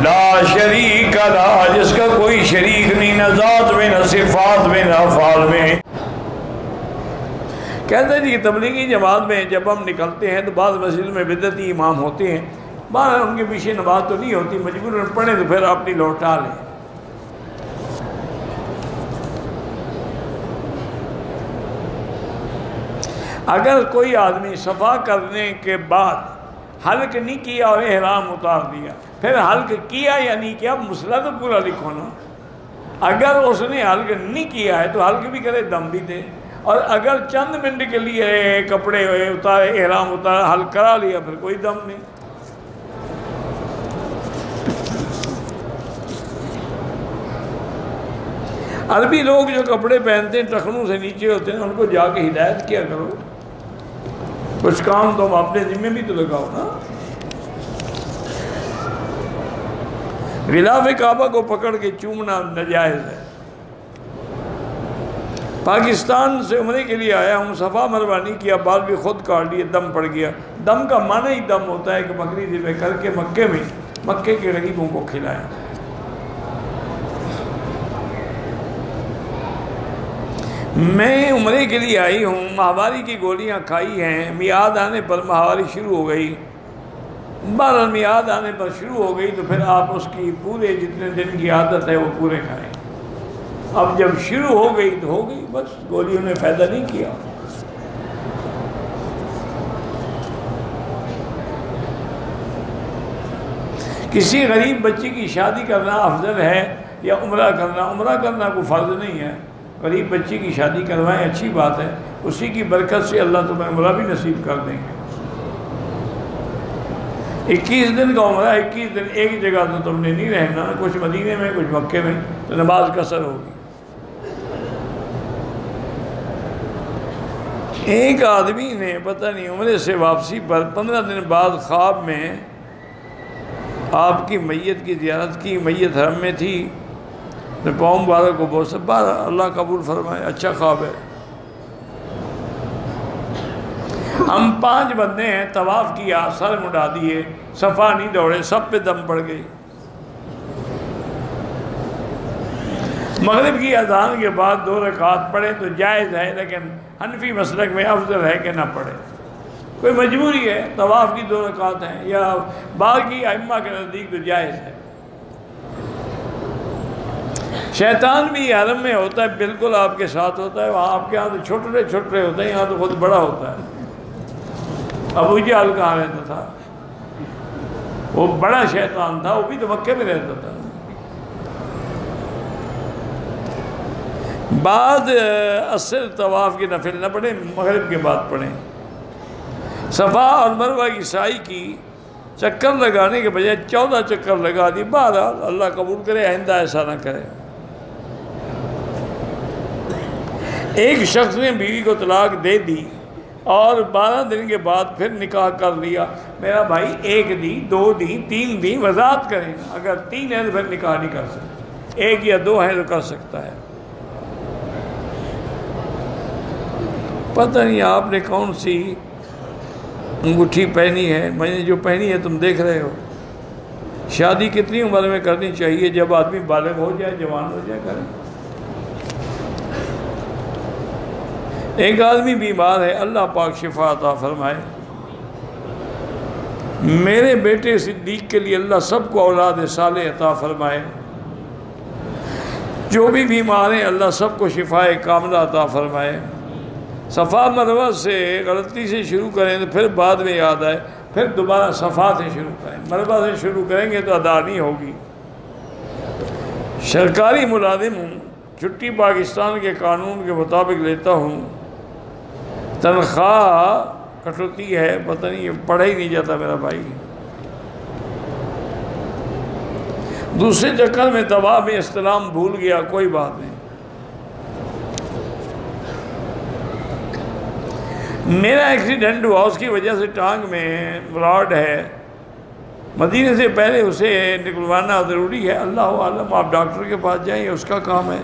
لا شریک لہ، جس کا کوئی شریک نہیں، نہ ذات میں، نہ صفات میں، نہ افعال میں۔ کہتے ہیں جی تبلیغی جماعت میں جب ہم نکلتے ہیں تو بعض مسجد میں بدعتی امام ہوتے ہیں، باہر ان کے پیچھے نماز تو نہیں ہوتی، مجبوراً پڑھیں تو پھر اپنی لوٹا لیں۔ اگر کوئی آدمی صفا کرنے کے بعد حلق نہیں کیا اور احرام اتار دیا، پھر حلق کیا یا نہیں کیا، مسئلہ تو پورا لکھو نا۔ اگر اس نے حلق نہیں کیا ہے تو حلق بھی کرے، دم بھی دے، اور اگر چند منٹ کے لیے کپڑے اتارے، احرام اتارا، حلق کرا لیا، پھر کوئی دم نہیں۔ عربی لوگ جو کپڑے پہنتے ہیں ٹخنوں سے نیچے ہوتے ہیں، ان کو جا کے ہدایت کیا کرو، کچھ کام تم اپنے ذمہ بھی تو لگاؤ نا۔ غلاف کعبہ کو پکڑ کے چومنا ناجائز ہے۔ پاکستان سے عمرے کے لیے آیا ہوں، صفا مروا نہیں کیا، بال بھی خود کاٹ لیے، دم پڑ گیا۔ دم کا معنی ہی دم ہوتا ہے کہ بکری ذبح کر کے مکے کے غریبوں کو کھلایا۔ میں عمرے کے لیے آئی ہوں، ماہواری کی گولیاں کھائی ہیں، میعاد آنے پر ماہواری شروع ہو گئی، بہرحال میعاد آنے پر شروع ہو گئی تو پھر آپ اس کی پورے جتنے دن کی عادت ہے وہ پورے کھائیں۔ اب جب شروع ہو گئی تو ہو گئی، بس گولیوں نے فائدہ نہیں کیا۔ کسی غریب بچی کی شادی کرنا افضل ہے یا عمرہ کرنا؟ عمرہ کرنا کوئی فرض نہیں ہے، غریب بچی کی شادی کروائیں، اچھی بات ہے، اسی کی برکت سے اللہ تمہیں عمرہ بھی نصیب کر دیں گے۔ 21 دن کا عمرہ، 21 دن ایک جگہ تو تم نے نہیں رہنا، کچھ مدینے میں کچھ مکے میں، تو نماز قصر ہوگی۔ ایک آدمی نے پتہ نہیں عمرے سے واپسی پر 15 دن بعد خواب میں آپ کی میت کی زیارت کی، میت حرم میں تھی، تو پاؤں مبارک کو بہت سب اللہ قبول فرمائے، اچھا خواب ہے۔ ہم 5 بندے ہیں، طواف کیا، سر مڈا دیے، صفا نہیں دوڑے، سب پہ دم پڑ گئی۔ مغرب کی اذان کے بعد 2 رکعت پڑھے تو جائز ہے، لیکن حنفی مسلک میں افضل ہے کہ نہ پڑھے۔ کوئی مجبوری ہے، طواف کی 2 رکعت ہیں، یا باقی ائمہ کے نزدیک تو جائز ہے۔ شیطان بھی حرم میں ہوتا ہے، بالکل آپ کے ساتھ ہوتا ہے، وہاں آپ کے ہاں تو چھوٹے چھوٹے ہوتے ہیں، یہاں تو خود بڑا ہوتا ہے۔ ابو جہل کہاں رہتا تھا؟ وہ بڑا شیطان تھا، وہ بھی تو مکے میں رہتا تھا۔ بعد عصر طواف کی نفل نہ پڑھیں، مغرب کے بعد پڑھیں۔ صفا اور مروہ کی سعی کی، چکر لگانے کے بجائے 14 چکر لگا دی، بہرحال اللہ قبول کرے، آئندہ ایسا نہ کرے۔ ایک شخص نے بیوی کو طلاق دے دی اور 12 دن کے بعد پھر نکاح کر لیا۔ میرا بھائی 1 دی، 2 دی، 3 دی، وضاحت کریں، اگر 3 ہے تو پھر نکاح نہیں کر سکتا، 1 یا 2 ہے تو کر سکتا ہے۔ پتہ نہیں آپ نے کون سی انگوٹھی پہنی ہے، میں نے جو پہنی ہے تم دیکھ رہے ہو۔ شادی کتنی عمر میں کرنی چاہیے؟ جب آدمی بالغ ہو جائے، جوان ہو جائے، کریں۔ ایک آدمی بیمار ہے، اللہ پاک شفا عطا فرمائے۔ میرے بیٹے صدیق کے لیے اللہ سب کو اولاد صالح عطا فرمائے۔ جو بھی بیمار ہیں اللہ سب کو شفا کاملہ عطا فرمائے۔ صفا مروہ سے غلطی سے شروع کریں تو پھر بعد میں یاد آئے، پھر دوبارہ صفا سے شروع کریں، مروہ سے شروع کریں گے تو ادا نہیں ہوگی۔ سرکاری ملازم ہوں، چھٹی پاکستان کے قانون کے مطابق لیتا ہوں، تنخواہ کٹوتی ہے، پتہ نہیں پڑھا ہی نہیں جاتا میرا بھائی۔ دوسرے چکر میں طواف میں استلام بھول گیا، کوئی بات نہیں۔ میرا ایکسیڈنٹ ہوا، اس کی وجہ سے ٹانگ میں راڈ ہے، مدینے سے پہلے اسے نکلوانا ضروری ہے، اللہ عالم، آپ ڈاکٹر کے پاس جائیں، اس کا کام ہے۔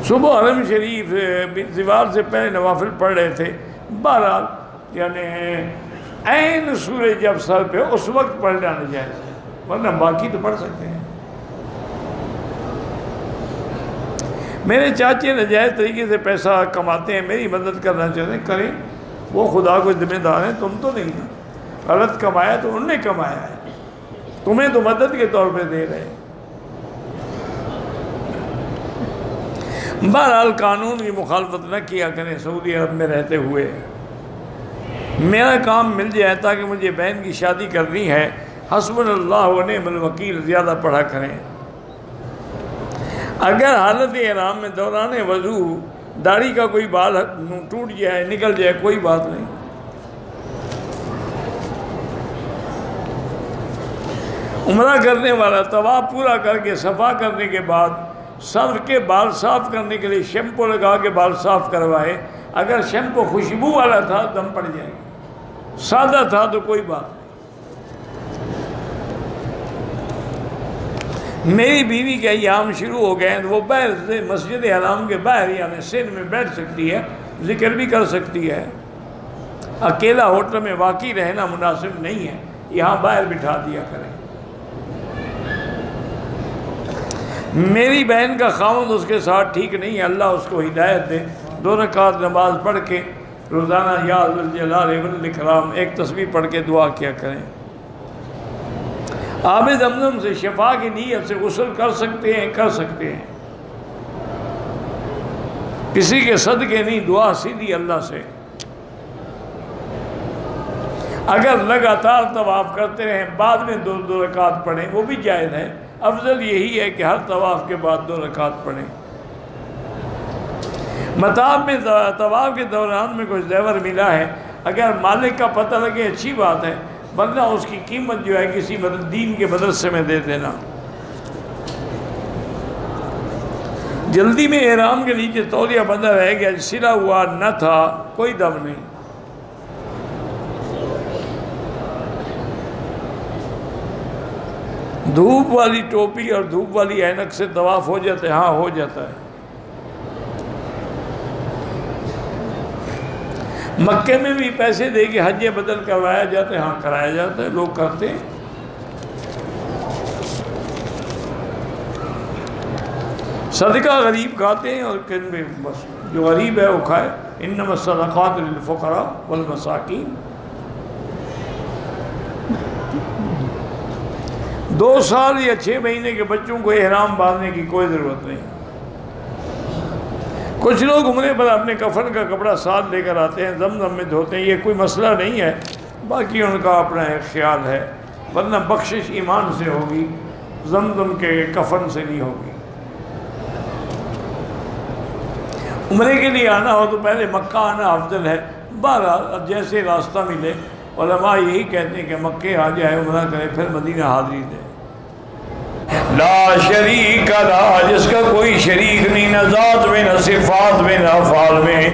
صبح حرم شریف زوال سے پہلے نوافل پڑھ رہے تھے، بہرحال یعنی عین سورج جب سر پہ اس وقت پڑھنا ناجائز ہے، ورنہ باقی تو پڑھ سکتے ہیں۔ میرے چاچے ناجائز طریقے سے پیسہ کماتے ہیں، میری مدد کرنا چاہتے ہیں، کریں، وہ خدا کو ذمہ دار ہیں، تم تو نہیں نا۔ غلط کمایا تو انہوں نے کمایا ہے، تمہیں تو مدد کے طور پہ دے رہے ہیں۔ بہرحال قانون کی مخالفت نہ کیا کریں سعودی عرب میں رہتے ہوئے۔ میرا کام مل جائے تاکہ مجھے بہن کی شادی کرنی ہے، حسبنا اللہ و نعم الوکیل زیادہ پڑھا کریں۔ اگر حالت احرام میں دوران وضو داڑھی کا کوئی بال ٹوٹ جائے، نکل جائے، کوئی بات نہیں۔ عمرہ کرنے والا طواف پورا کر کے صفا کرنے کے بعد سر کے بال صاف کرنے کے لیے شیمپو لگا کے بال صاف کروائے۔ اگر شیمپو خوشبو والا تھا دم پڑ جائے گا، سادہ تھا تو کوئی بات نہیں۔ میری بیوی کے ایام شروع ہو گئے ہیں، وہ باہر سے مسجد حرام کے باہر یعنی سن میں بیٹھ سکتی ہے، ذکر بھی کر سکتی ہے۔ اکیلا ہوٹل میں واقعی رہنا مناسب نہیں ہے، یہاں باہر بٹھا دیا کریں۔ میری بہن کا خاوند اس کے ساتھ ٹھیک نہیں ہے، اللہ اس کو ہدایت دے۔ 2 رکعت نماز پڑھ کے روزانہ یا ذوالجلال والاکرام ایک تسبیح پڑھ کے دعا کیا کریں۔ آب زمزم سے شفا کی نیت سے غسل کر سکتے ہیں، کر سکتے ہیں، کسی کے صدقے نہیں، دعا سیدھی اللہ سے۔ اگر لگاتار طواف کرتے رہیں بعد میں 2 رکعت پڑھیں، وہ بھی جائز ہے۔ افضل یہی ہے کہ ہر طواف کے بعد 2 رکعت پڑھیں۔ مطاف میں طواف کے دوران میں کوئی زیور ملا ہے، اگر مالک کا پتہ لگے اچھی بات ہے، ورنہ اس کی قیمت جو ہے کسی دین کے مدرسے میں دے دینا۔ جلدی میں احرام کے نیچے تولیہ بندہ رہ گیا، سلا ہوا نہ تھا، کوئی دم نہیں۔ دھوپ والی ٹوپی اور دھوپ والی اینک سے طواف ہو جاتا ہے؟ ہاں ہو جاتا ہے۔ مکے میں بھی پیسے دے کے حج بدل کروایا جاتا ہے؟ ہاں کرایا جاتا ہے، لوگ کرتے ہیں۔ صدقہ غریب کھاتے ہیں، اور بس جو غریب ہے وہ کھائے۔ انما الصدقات للفقراء والمساکین۔ 2 سال یا 6 مہینے کے بچوں کو احرام باندھنے کی کوئی ضرورت نہیں۔ کچھ لوگ عمرے پر اپنے کفن کا کپڑا ساتھ لے کر آتے ہیں، زمزم میں دھوتے ہیں، یہ کوئی مسئلہ نہیں ہے، باقی ان کا اپنا ایک خیال ہے، ورنہ بخشش ایمان سے ہوگی، زمزم کے کفن سے نہیں ہوگی۔ عمرے کے لیے آنا ہو تو پہلے مکہ آنا افضل ہے، بہرحال اب جیسے راستہ ملے۔ علماء یہی کہتے ہیں کہ مکے آ جائے، عمرہ کرے، پھر مدینہ حاضری دے۔ لا شریک لا، جس کا کوئی شریک نہیں، نہ ذات میں، نہ صفات میں، نہ افعال میں۔